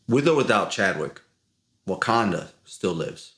With or without Chadwick, Wakanda still lives.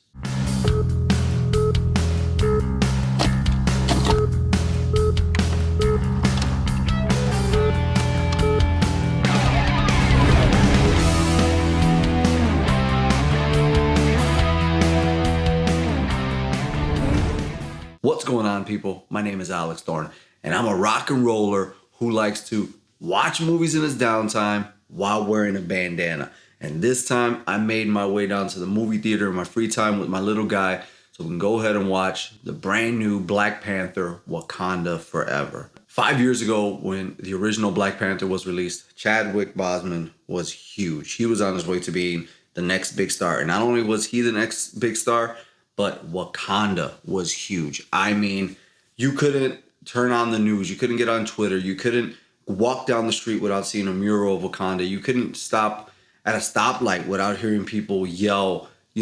What's going on, people? My name is Alex Thorn, and I'm a rock and roller who likes to watch movies in his downtime while wearing a bandana. And this time, I made my way down to the movie theater in my free time with my little guy so we can go ahead and watch the brand new Black Panther, Wakanda Forever. 5 years ago, when the original Black Panther was released, Chadwick Boseman was huge. He was on his way to being the next big star. And not only was he the next big star, but Wakanda was huge. I mean, you couldn't turn on the news. You couldn't get on Twitter. You couldn't walk down the street without seeing a mural of Wakanda. You couldn't stop at a stoplight without hearing people yell, the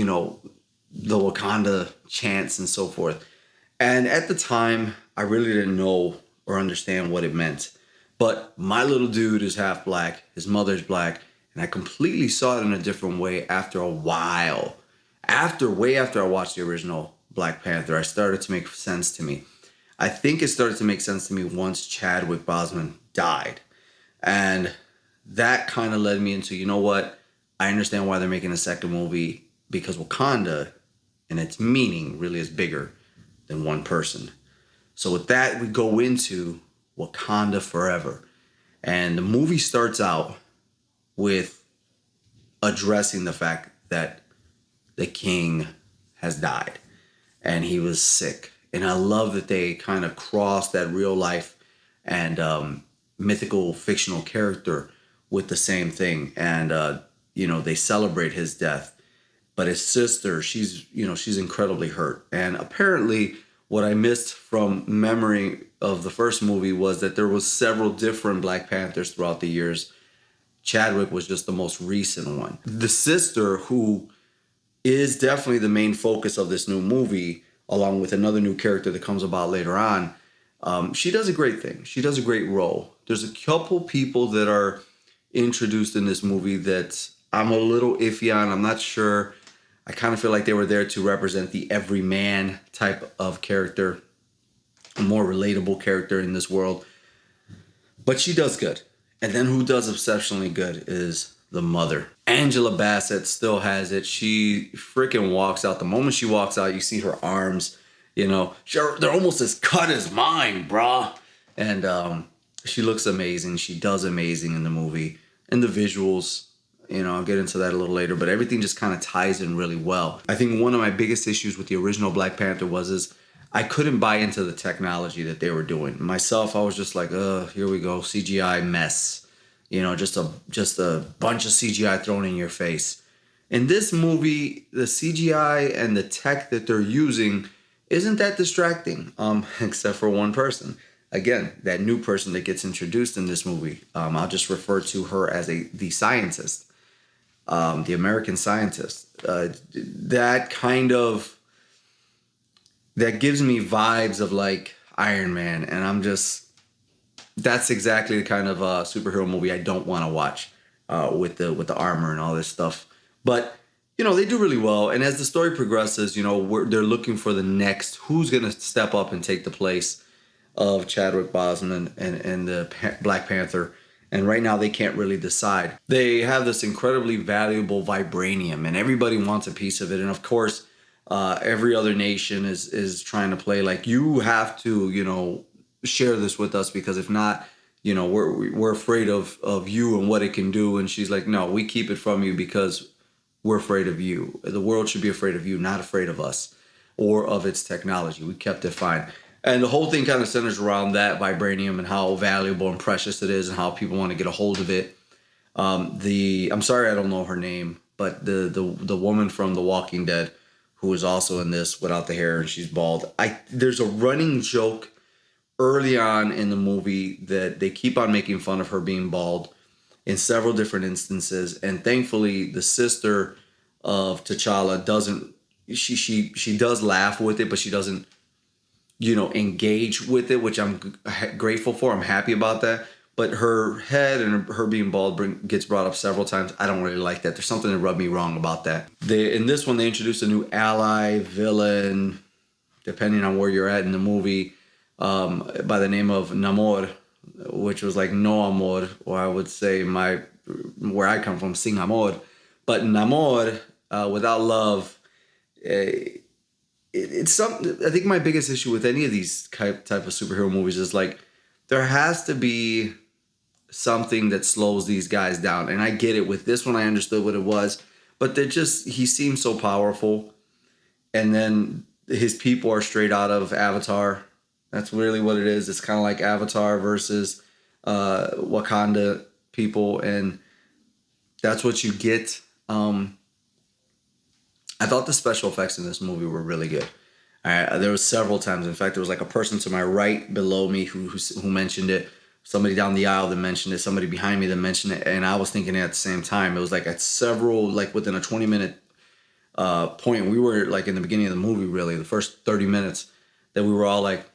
Wakanda chants and so forth. And at the time, I really didn't know or understand what it meant. But my little dude is half black. His mother's black. And I completely saw it in a different way after a while. Way after I watched the original Black Panther, I started to make sense to me. I think it started to make sense to me once Chadwick Boseman died. And that kind of led me into, you know what? I understand why they're making a second movie, because Wakanda and its meaning really is bigger than one person. So with that, we go into Wakanda Forever. And the movie starts out with addressing the fact that the king has died and he was sick. And I love that they kind of crossed that real life and mythical fictional character with the same thing. And, they celebrate his death. But his sister, she's incredibly hurt. And apparently what I missed from memory of the first movie was that there was several different Black Panthers throughout the years. Chadwick was just the most recent one. The sister, who is definitely the main focus of this new movie, along with another new character that comes about later on. She does a great thing. She does a great role. There's a couple people that are introduced in this movie that I'm a little iffy on. I'm not sure. I kind of feel like they were there to represent the everyman type of character, a more relatable character in this world. But she does good. And then who does exceptionally good is the mother. Angela Bassett still has it. She freaking walks out. The moment she walks out, you see her arms, they're almost as cut as mine, brah. And she looks amazing. She does amazing in the movie. And the visuals, I'll get into that a little later, but everything just kind of ties in really well. I think one of my biggest issues with the original Black Panther was I couldn't buy into the technology that they were doing. Myself, I was just like, here we go, CGI mess. Just a bunch of CGI thrown in your face. In this movie, the CGI and the tech that they're using isn't that distracting, except for one person. Again, that new person that gets introduced in this movie. I'll just refer to her as the scientist, the American scientist. That gives me vibes of like Iron Man, and that's exactly the kind of superhero movie I don't want to watch with the armor and all this stuff. But, they do really well. And as the story progresses, they're looking for the next, who's going to step up and take the place of Chadwick Boseman and the Black Panther. And right now they can't really decide. They have this incredibly valuable vibranium and everybody wants a piece of it. And of course, every other nation is trying to play like, you have to, share this with us, because if not, we're afraid of you and what it can do. And she's like, no, we keep it from you because we're afraid of you. The world should be afraid of you, not afraid of us or of its technology. We kept it fine. And the whole thing kind of centers around that vibranium and how valuable and precious it is and how people want to get a hold of it. I'm sorry I don't know her name, but the woman from The Walking Dead, who is also in this without the hair and she's bald. There's a running joke early on in the movie that they keep on making fun of her being bald in several different instances. And thankfully, the sister of T'Challa doesn't, she does laugh with it, but she doesn't, engage with it, which I'm grateful for. I'm happy about that. But her head and her being bald gets brought up several times. I don't really like that. There's something that rubbed me wrong about that. In this one, they introduced a new ally, villain, depending on where you're at in the movie, by the name of Namor, which was like no amor, or I would say where I come from, sin amor. But Namor, without love, it's something. I think my biggest issue with any of these type of superhero movies is like there has to be something that slows these guys down. And I get it. With this one, I understood what it was. But he seems so powerful. And then his people are straight out of Avatar. That's really what it is. It's kind of like Avatar versus Wakanda people. And that's what you get. I thought the special effects in this movie were really good. There was several times. In fact, there was like a person to my right below me who mentioned it. Somebody down the aisle that mentioned it, somebody behind me that mentioned it, and I was thinking it at the same time. It was like at several, like within a 20-minute point, we were like in the beginning of the movie, really, the first 30 minutes, that we were all like,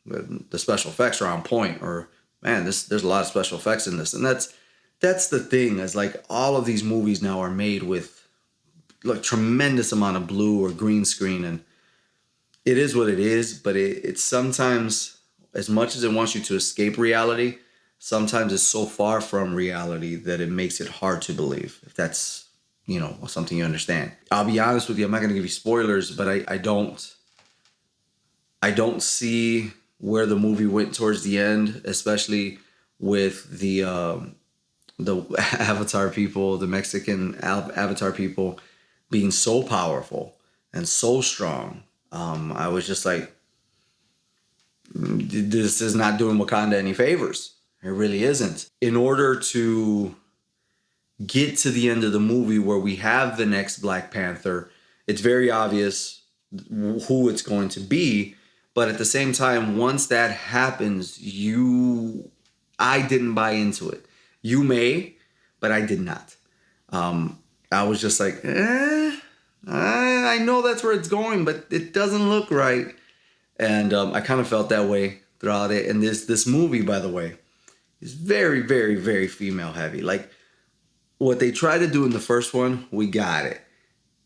the special effects are on point, or man, there's a lot of special effects in this. And that's the thing, is like all of these movies now are made with like tremendous amount of blue or green screen, and it is what it is, but it's sometimes, as much as it wants you to escape reality, sometimes it's so far from reality that it makes it hard to believe, if that's, something you understand. I'll be honest with you, I'm not going to give you spoilers, but I don't see where the movie went towards the end, especially with the Avatar people, the Mexican Avatar people being so powerful and so strong. I was just like, this is not doing Wakanda any favors. It really isn't. In order to get to the end of the movie where we have the next Black Panther, it's very obvious who it's going to be. But at the same time, once that happens, I didn't buy into it. You may, but I did not. I was just like, I know that's where it's going, but it doesn't look right. And I kind of felt that way throughout it. And this movie, by the way, is very, very, very female heavy. Like what they try to do in the first one, we got it.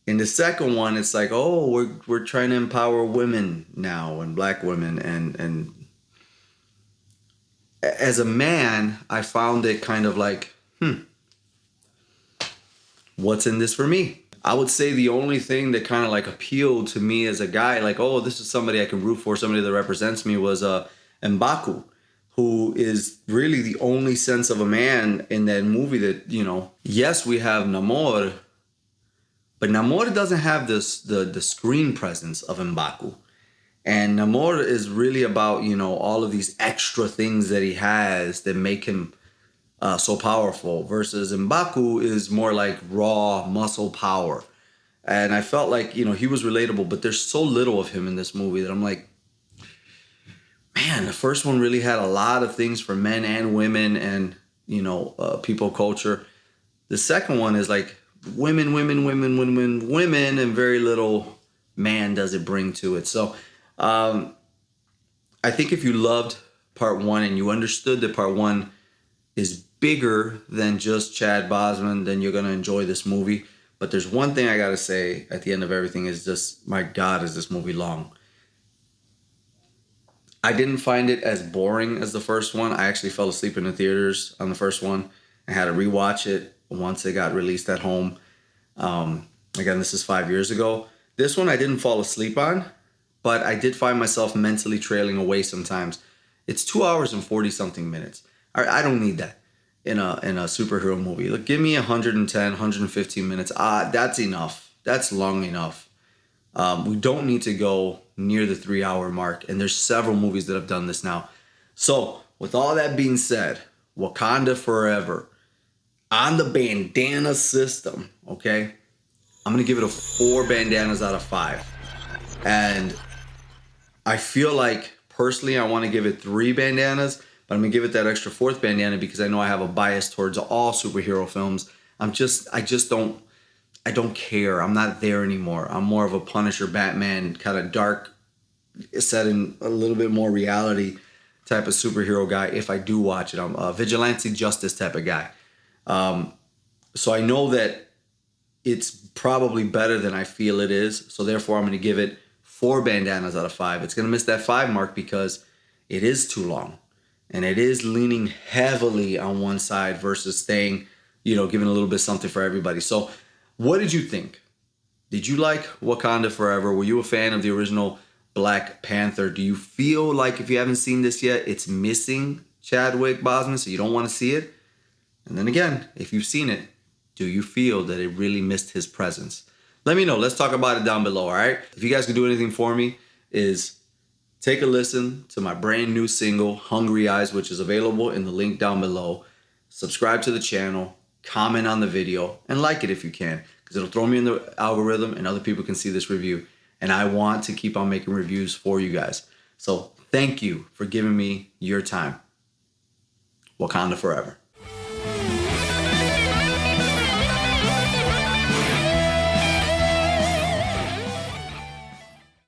In the second one, it's like, oh, we're trying to empower women now, and Black women. And as a man, I found it kind of like, what's in this for me? I would say the only thing that kind of like appealed to me as a guy, like, oh, this is somebody I can root for, somebody that represents me, was M'Baku, who is really the only sense of a man in that movie that, yes, we have Namor, but Namor doesn't have the screen presence of M'Baku. And Namor is really about, all of these extra things that he has that make him so powerful, versus M'Baku is more like raw muscle power. And I felt like, he was relatable, but there's so little of him in this movie that I'm like, man, the first one really had a lot of things for men and women and, people culture. The second one is like women, and very little man does it bring to it. So I think if you loved part one and you understood that part one is bigger than just Chad Bosman, then you're going to enjoy this movie. But there's one thing I got to say at the end of everything is just, my God, is this movie long. I didn't find it as boring as the first one. I actually fell asleep in the theaters on the first one. I had to rewatch it once it got released at home. Again, this is 5 years ago. This one I didn't fall asleep on, but I did find myself mentally trailing away sometimes. It's 2 hours and 40 something minutes. I don't need that in a superhero movie. Look, give me 110, 115 minutes. That's enough. That's long enough. We don't need to go near the 3 hour mark. And there's several movies that have done this now. So with all that being said, Wakanda Forever on the bandana system, okay? I'm going to give it a 4 bandanas out of 5. And I feel like personally I want to give it 3 bandanas, but I'm going to give it that extra 4th bandana because I know I have a bias towards all superhero films. I don't care. I'm not there anymore. I'm more of a Punisher, Batman, kind of dark, set in a little bit more reality type of superhero guy if I do watch it. I'm a vigilante justice type of guy. So I know that it's probably better than I feel it is. So therefore, I'm going to give it 4 bandanas out of 5. It's going to miss that 5 mark because it is too long. And it is leaning heavily on one side versus staying, giving a little bit something for everybody. So what did you think? Did you like Wakanda Forever? Were you a fan of the original Black Panther? Do you feel like, if you haven't seen this yet, it's missing Chadwick Boseman, so you don't want to see it? And then again, if you've seen it, do you feel that it really missed his presence? Let me know. Let's talk about it down below, all right? If you guys can do anything for me, is take a listen to my brand new single, Hungry Eyes, which is available in the link down below. Subscribe to the channel, comment on the video, and like it if you can, because it'll throw me in the algorithm and other people can see this review. And I want to keep on making reviews for you guys. So thank you for giving me your time. Wakanda forever.